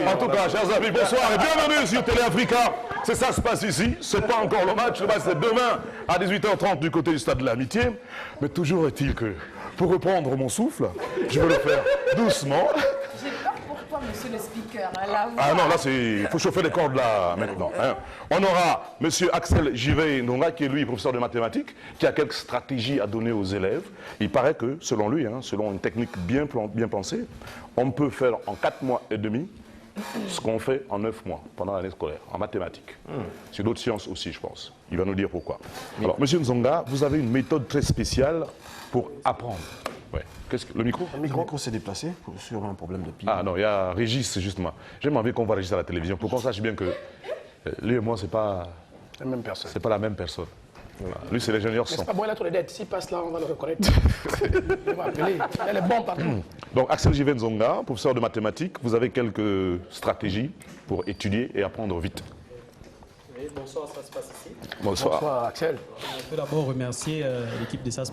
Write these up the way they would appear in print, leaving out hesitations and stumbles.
En tout cas, chers amis, bonsoir et bienvenue sur Télé Africa. C'est ça qui se passe ici. C'est pas encore le match. Le match, c'est demain à 18h30 du côté du stade de l'Amitié. Mais toujours est-il que, pour reprendre mon souffle, je vais le faire doucement. J'ai peur pour toi, monsieur le speaker. Là, Ah non, là, il faut chauffer les cordes là maintenant. Hein. On aura monsieur Axel Jivé Ndonga, qui est lui professeur de mathématiques, qui a quelques stratégies à donner aux élèves. Il paraît que, selon lui, hein, selon une technique bien pensée, on peut faire en 4 mois et demi ce qu'on fait en 9 mois pendant l'année scolaire, en mathématiques. Sur d'autres sciences aussi, je pense. Il va nous dire pourquoi. Alors, monsieur Nzonga, vous avez une méthode très spéciale pour apprendre. Ouais. Le micro? Le micro s'est déplacé sur un problème de pile. Ah non, il y a Régis, justement. J'aimerais bien qu'on voit Régis à la télévision pour qu'on sache bien que lui et moi, c'est pas la même personne. C'est pas la même personne. Voilà. Lui, c'est l'ingénieur son. C'est pas bon, il a tous les dettes. S'il passe là, on va le reconnaître. Il va appeler. Elle est bonne partout. Donc, Axel Jivé Nzonga, professeur de mathématiques, vous avez quelques stratégies pour étudier et apprendre vite. Oui, bonsoir, ça se passe ici. Bonsoir. Bonsoir, Axel. Je peux d'abord remercier l'équipe de SAS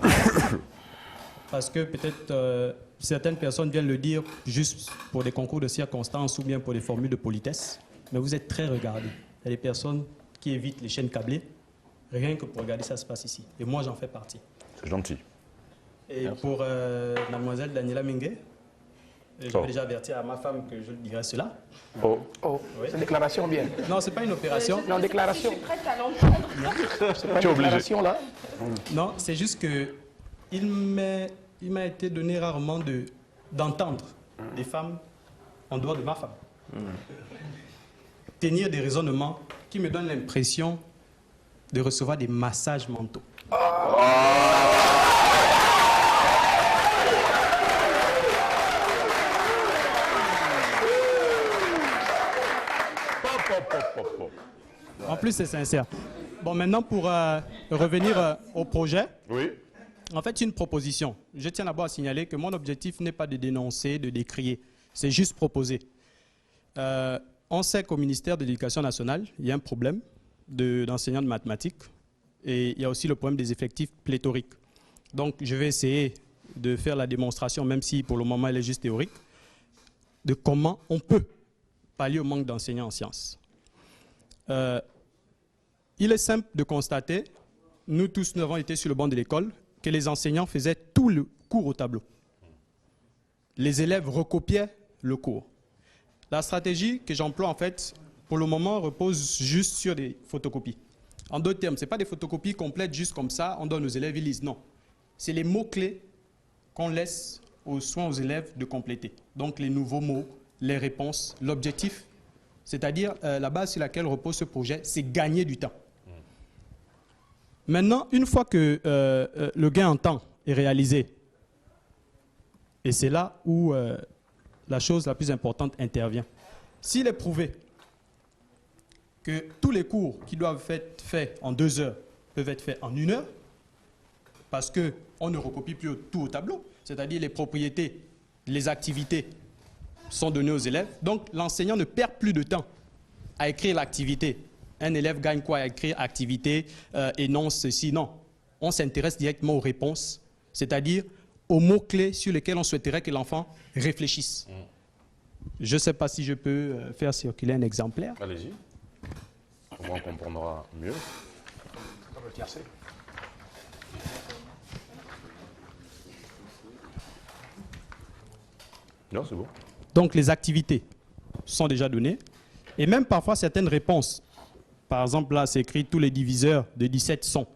parce que peut-être certaines personnes viennent le dire juste pour des concours de circonstances ou bien pour des formules de politesse, mais vous êtes très regardés. Il y a des personnes qui évitent les chaînes câblées, rien que pour regarder ça se passe ici. Et moi, j'en fais partie. C'est gentil. Et pour mademoiselle Daniela Mingue, j'avais déjà averti à ma femme que je lui dirais cela. Oh, Oui. c'est une déclaration bien. Non, c'est pas une opération. Non, déclaration. Je suis prête à l'entendre. C'est pas Tu es une obligé. déclaration là. Non, c'est juste que il m'a été donné rarement d'entendre des femmes en dehors de ma femme. Tenir des raisonnements qui me donnent l'impression de recevoir des massages mentaux. En plus, c'est sincère. Bon, maintenant, pour revenir au projet. Oui. En fait, c'est une proposition. Je tiens d'abord à signaler que mon objectif n'est pas de dénoncer, de décrier. C'est juste proposer. On sait qu'au ministère de l'Éducation nationale, il y a un problème d'enseignants de mathématiques et il y a aussi le problème des effectifs pléthoriques. Donc, je vais essayer de faire la démonstration, même si pour le moment elle est juste théorique, de comment on peut pallier au manque d'enseignants en sciences. Il est simple de constater, nous tous nous avons été sur le banc de l'école, que les enseignants faisaient tout le cours au tableau. Les élèves recopiaient le cours. La stratégie que j'emploie, en fait, pour le moment, repose juste sur des photocopies. En d'autres termes, ce n'est pas des photocopies complètes juste comme ça, on donne aux élèves, ils lisent. Non. C'est les mots-clés qu'on laisse aux soins aux élèves de compléter. Donc les nouveaux mots, les réponses, l'objectif, c'est-à-dire la base sur laquelle repose ce projet, c'est gagner du temps. Maintenant, une fois que le gain en temps est réalisé, et c'est là où la chose la plus importante intervient. S'il est prouvé que tous les cours qui doivent être faits en 2 heures peuvent être faits en 1 heure, parce qu'on ne recopie plus tout au tableau, c'est-à-dire les propriétés, les activités sont données aux élèves, donc l'enseignant ne perd plus de temps à écrire l'activité. Un élève gagne quoi à écrire activité, énonce ceci? Non. On s'intéresse directement aux réponses, c'est-à-dire aux mots-clés sur lesquels on souhaiterait que l'enfant réfléchisse. Je ne sais pas si je peux faire circuler un exemplaire. Allez-y. On comprendra mieux. Non, c'est bon. Donc les activités sont déjà données. Et même parfois certaines réponses. Par exemple, là, c'est écrit tous les diviseurs de 17 sont.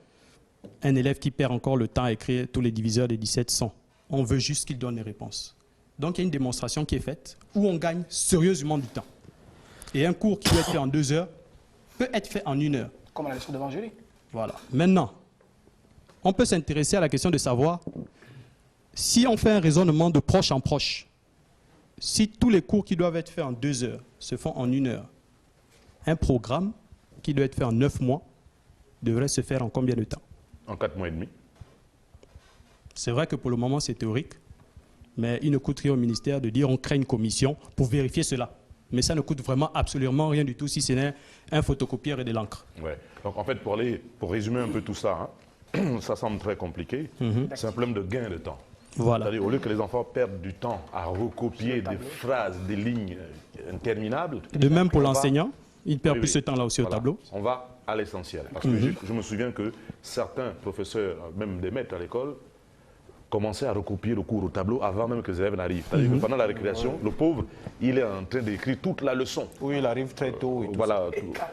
Un élève qui perd encore le temps à écrire tous les diviseurs de 17 sont. On veut juste qu'il donne les réponses. Donc il y a une démonstration qui est faite où on gagne sérieusement du temps. Et un cours qui doit être fait en 2 heures peut être fait en 1 heure. Comme la leçon d'évangélique. Voilà. Maintenant, on peut s'intéresser à la question de savoir si on fait un raisonnement de proche en proche, si tous les cours qui doivent être faits en 2 heures se font en 1 heure, un programme qui doit être fait en 9 mois devrait se faire en combien de temps? En 4 mois et demi. C'est vrai que pour le moment c'est théorique, mais il ne coûte rien au ministère de dire on crée une commission pour vérifier cela. Mais ça ne coûte vraiment absolument rien du tout si ce n'est un photocopieur et de l'encre. Ouais. Donc en fait, pour résumer un peu tout ça, hein, ça semble très compliqué. C'est un problème de gain de temps. Voilà. C'est-à-dire, au lieu que les enfants perdent du temps à recopier des phrases, des lignes interminables. De même pour on va- l'enseignant, il ne perd Oui, plus oui. ce temps-là aussi au Voilà. tableau. On va à l'essentiel. Parce que je me souviens que certains professeurs, même des maîtres à l'école, commençaient à recopier le cours au tableau avant même que les élèves n'arrivent. C'est-à-dire que pendant la récréation, le pauvre, il est en train d'écrire toute la leçon. Oui, il arrive très tôt et tout. Voilà,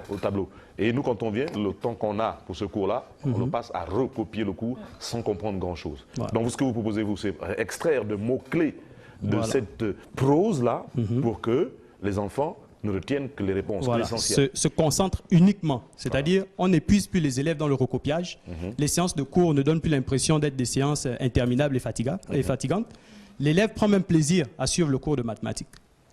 au tableau. Et nous, quand on vient, le temps qu'on a pour ce cours-là, on le passe à recopier le cours sans comprendre grand-chose. Voilà. Donc, ce que vous proposez, vous, c'est extraire de mots-clés de Voilà. cette prose-là pour que les enfants ne retiennent que les réponses, Voilà, l'essentiel. se concentre uniquement. C'est-à-dire, on n'épuise plus les élèves dans le recopiage. Les séances de cours ne donnent plus l'impression d'être des séances interminables et fatigantes. L'élève prend même plaisir à suivre le cours de mathématiques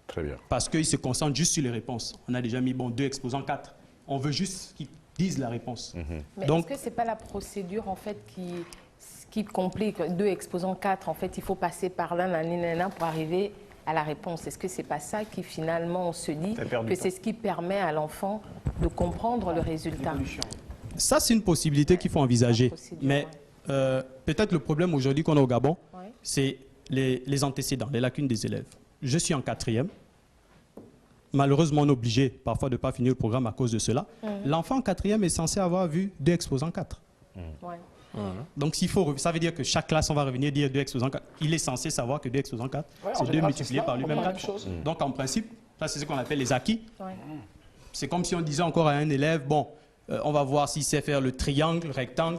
Très bien. parce qu'il se concentre juste sur les réponses. On a déjà mis 2 exposants 4. On veut juste qu'ils disent la réponse. Mais Donc- est-ce que c'est pas la procédure en fait qui complique 2 exposants 4? En fait, il faut passer par là, nanana, pour arriver à la réponse. Est-ce que c'est pas ça qui finalement on se dit Ça perd du que temps. c'est ce qui permet à l'enfant de comprendre le résultat? Ça, c'est une possibilité qu'il faut envisager. procédure, Mais peut-être le problème aujourd'hui qu'on a au Gabon, Ouais. c'est les antécédents, les lacunes des élèves. Je suis en 4e. Malheureusement, on est obligé parfois de ne pas finir le programme à cause de cela. L'enfant en 4e est censé avoir vu 2 exposants 4. Ouais. Donc, ça veut dire que chaque classe, on va revenir dire 2 exposants 4. Il est censé savoir que 2 exposants 4, Ouais, en c'est 2 général, multiplié c'est par ça, lui-même on fait la 4. même chose. Donc, en principe, ça, c'est ce qu'on appelle les acquis. Ouais. C'est comme si on disait encore à un élève, bon, on va voir s'il sait faire le triangle, le rectangle,